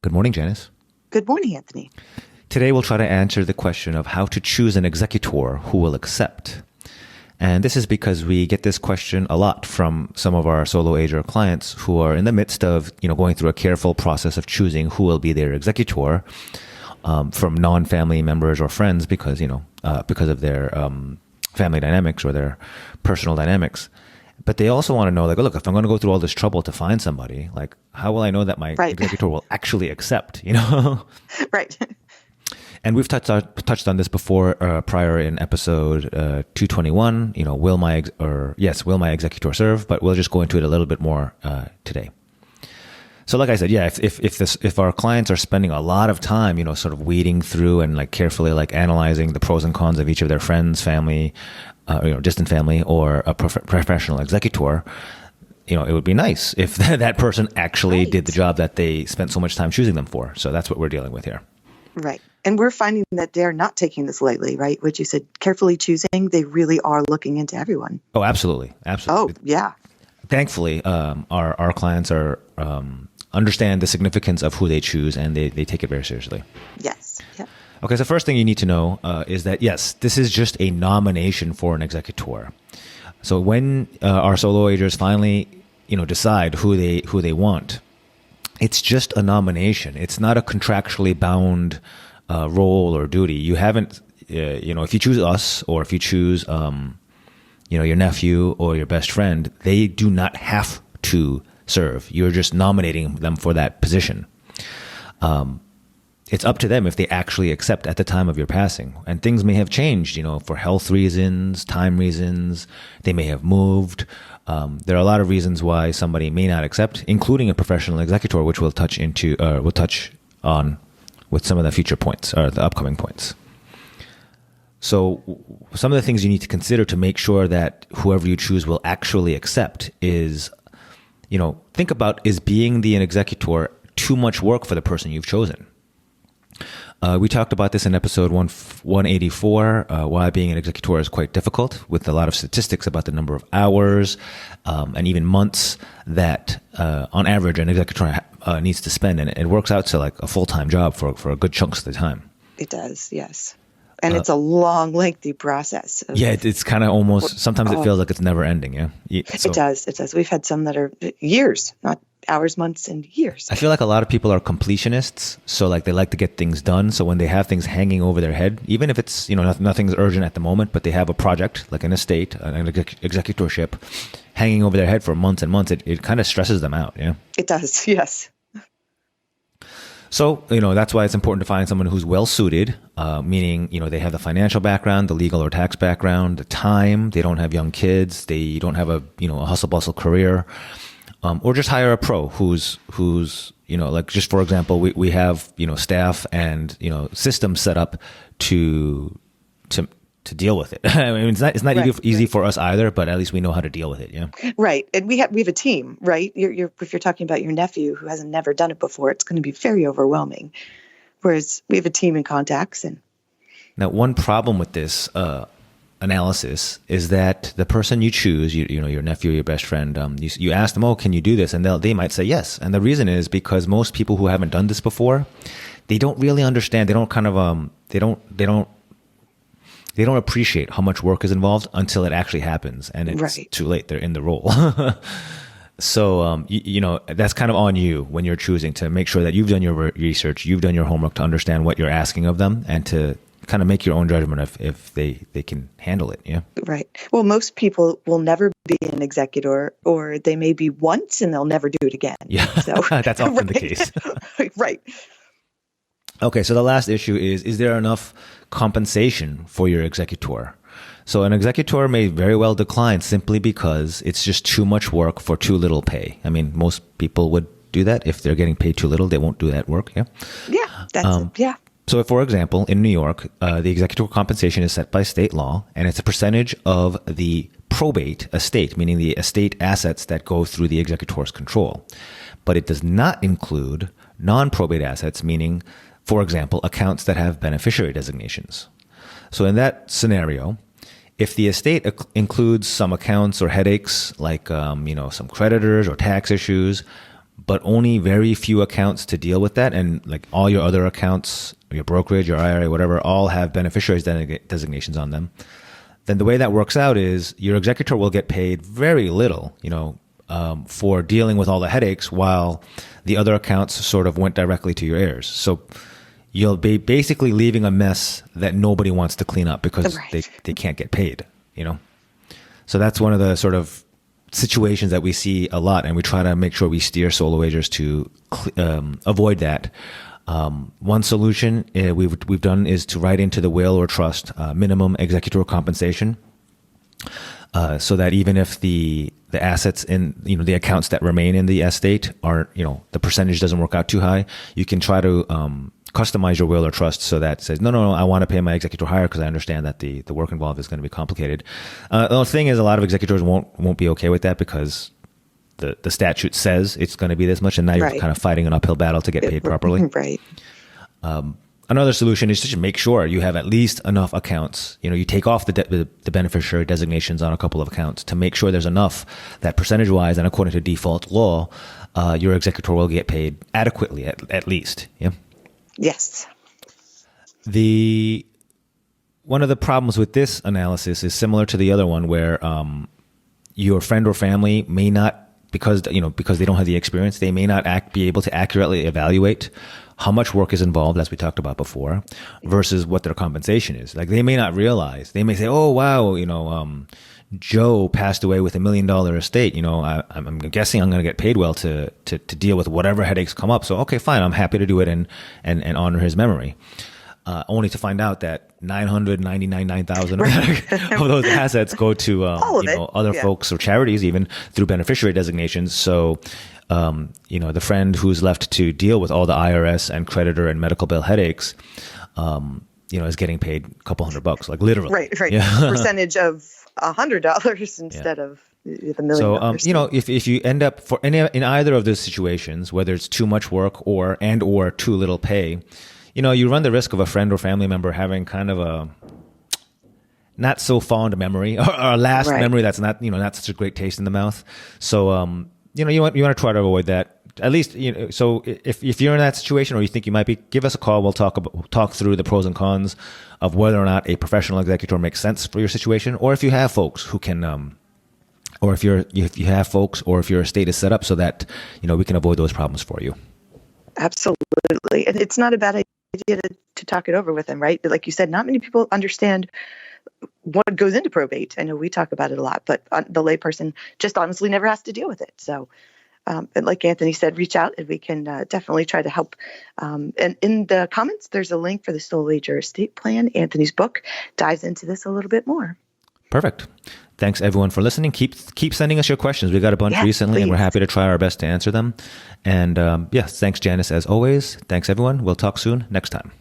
Good morning, Janice. Good morning, Anthony. Today we'll try to answer the question of how to choose an executor who will accept. And this is because we get this question a lot from some of our Solo Ager clients who are in the midst of, going through a careful process of choosing who will be their executor from non-family members or friends because of their family dynamics or their personal dynamics. But they also want to know, look, if I'm going to go through all this trouble to find somebody, how will I know that my executor will actually accept, Right. And we've touched on this before, prior in episode 221. Will my executor serve? But we'll just go into it a little bit more today. So, like I said, if our clients are spending a lot of time, sort of weeding through and carefully analyzing the pros and cons of each of their friends, family, distant family, or a professional executor, it would be nice if that person actually did the job that they spent so much time choosing them for. So that's what we're dealing with here. Right. And we're finding that they're not taking this lightly, right? What you said, carefully choosing, they really are looking into everyone. Oh, absolutely. Absolutely. Oh, yeah. Thankfully, our clients are understand the significance of who they choose, and they take it very seriously. Yes. Yep. Okay, so first thing you need to know is that, yes, this is just a nomination for an executor. So when our Solo Agers finally, decide who they want, it's just a nomination. It's not a contractually bound role or duty. You haven't, if you choose us or if you choose, your nephew or your best friend, they do not have to serve. You're just nominating them for that position. It's up to them if they actually accept at the time of your passing. And things may have changed, for health reasons, time reasons. They may have moved. There are a lot of reasons why somebody may not accept, including a professional executor, which we'll touch on with some of the future points or the upcoming points. So some of the things you need to consider to make sure that whoever you choose will actually accept is, think about, is being an executor too much work for the person you've chosen? We talked about this in episode 184, why being an executor is quite difficult, with a lot of statistics about the number of hours and even months that, on average, an executor needs to spend. And it works out to a full-time job for a good chunks of the time. It does, yes. And it's a long, lengthy process. It's kind of almost, sometimes it feels like it's never ending, yeah? It does. We've had some that are years, not hours, months, and years. I feel like a lot of people are completionists, so they like to get things done. So when they have things hanging over their head, even if it's nothing's urgent at the moment, but they have a project like an estate, an executorship, hanging over their head for months and months, it kind of stresses them out. Yeah, it does. Yes. So that's why it's important to find someone who's well suited, meaning they have the financial background, the legal or tax background, the time. They don't have young kids. They don't have a hustle bustle career. Or just hire a pro who's just for example, we have staff and systems set up to deal with it. I mean, it's not easy for us either, but at least we know how to deal with it. Yeah. Right. And we have a team, right? If you're talking about your nephew who hasn't never done it before, it's going to be very overwhelming. Whereas we have a team and contacts. And now, one problem with this analysis is that the person you choose, your nephew, your best friend, you ask them, can you do this? And they might say yes. And the reason is because most people who haven't done this before, they don't really understand. They don't kind of, they don't appreciate how much work is involved until it actually happens. And it's too late. They're in the role. So, that's kind of on you when you're choosing to make sure that you've done your research, you've done your homework to understand what you're asking of them and to kind of make your own judgment if they can handle it. Yeah. Right. Well, most people will never be an executor, or they may be once and they'll never do it again. Yeah. So that's often the case. Right. Okay. So the last issue is there enough compensation for your executor? So an executor may very well decline simply because it's just too much work for too little pay. I mean, most people would do that. If they're getting paid too little, they won't do that work. Yeah. Yeah. That's yeah. So, for example, in New York, the executor compensation is set by state law, and it's a percentage of the probate estate, meaning the estate assets that go through the executor's control. But it does not include non-probate assets, meaning, for example, accounts that have beneficiary designations. So in that scenario, if the estate includes some accounts or headaches like, some creditors or tax issues, but only very few accounts to deal with that. And like all your other accounts, your brokerage, your IRA, whatever, all have beneficiaries designations on them. Then the way that works out is your executor will get paid very little, for dealing with all the headaches, while the other accounts sort of went directly to your heirs. So you'll be basically leaving a mess that nobody wants to clean up because they can't get paid, So that's one of the sort of situations that we see a lot, and we try to make sure we steer solo agers to avoid that. One solution we've done is to write into the will or trust minimum executor compensation, so that even if the assets in the accounts that remain in the estate aren't the percentage doesn't work out too high, you can try to customize your will or trust so that it says no, I want to pay my executor higher because I understand that the work involved is going to be complicated. The thing is, a lot of executors won't be okay with that because the statute says it's going to be this much, and now you're kind of fighting an uphill battle to get paid properly. Right. Another solution is to just make sure you have at least enough accounts. You take off the beneficiary designations on a couple of accounts to make sure there's enough that percentage-wise and according to default law, your executor will get paid adequately at least. Yeah. Yes. One of the problems with this analysis is similar to the other one, where your friend or family may not, because they don't have the experience, they may not be able to accurately evaluate how much work is involved, as we talked about before, versus what their compensation is. Like, they may not realize. They may say, "Oh, wow, Joe passed away with $1 million estate. I'm guessing I'm going to get paid well to deal with whatever headaches come up. So, okay, fine. I'm happy to do it and honor his memory." Only to find out that 999,000 of those assets go to other folks or charities, even through beneficiary designations. So, the friend who's left to deal with all the IRS and creditor and medical bill headaches, is getting paid a couple $100, like literally. Right. Yeah. Percentage of $100 instead of the $1 million. So, if you end up in either of those situations, whether it's too much work or too little pay, you run the risk of a friend or family member having kind of a not so fond memory, or a last memory that's not such a great taste in the mouth. So, you want to try to avoid that. At least, so if you're in that situation or you think you might be, give us a call. We'll talk through the pros and cons of whether or not a professional executor makes sense for your situation, or if you have folks who can, or if you have folks, or if your estate is set up so that we can avoid those problems for you. Absolutely, and it's not a bad idea to talk it over with them, right? Like you said, not many people understand what goes into probate. I know we talk about it a lot, but the layperson just honestly never has to deal with it. So, and like Anthony said, reach out and we can definitely try to help. And in the comments, there's a link for the Solo Ager estate plan. Anthony's book dives into this a little bit more. Perfect. Thanks everyone for listening. Keep sending us your questions. We got a bunch recently, and we're happy to try our best to answer them. And thanks Janice as always. Thanks everyone. We'll talk soon next time.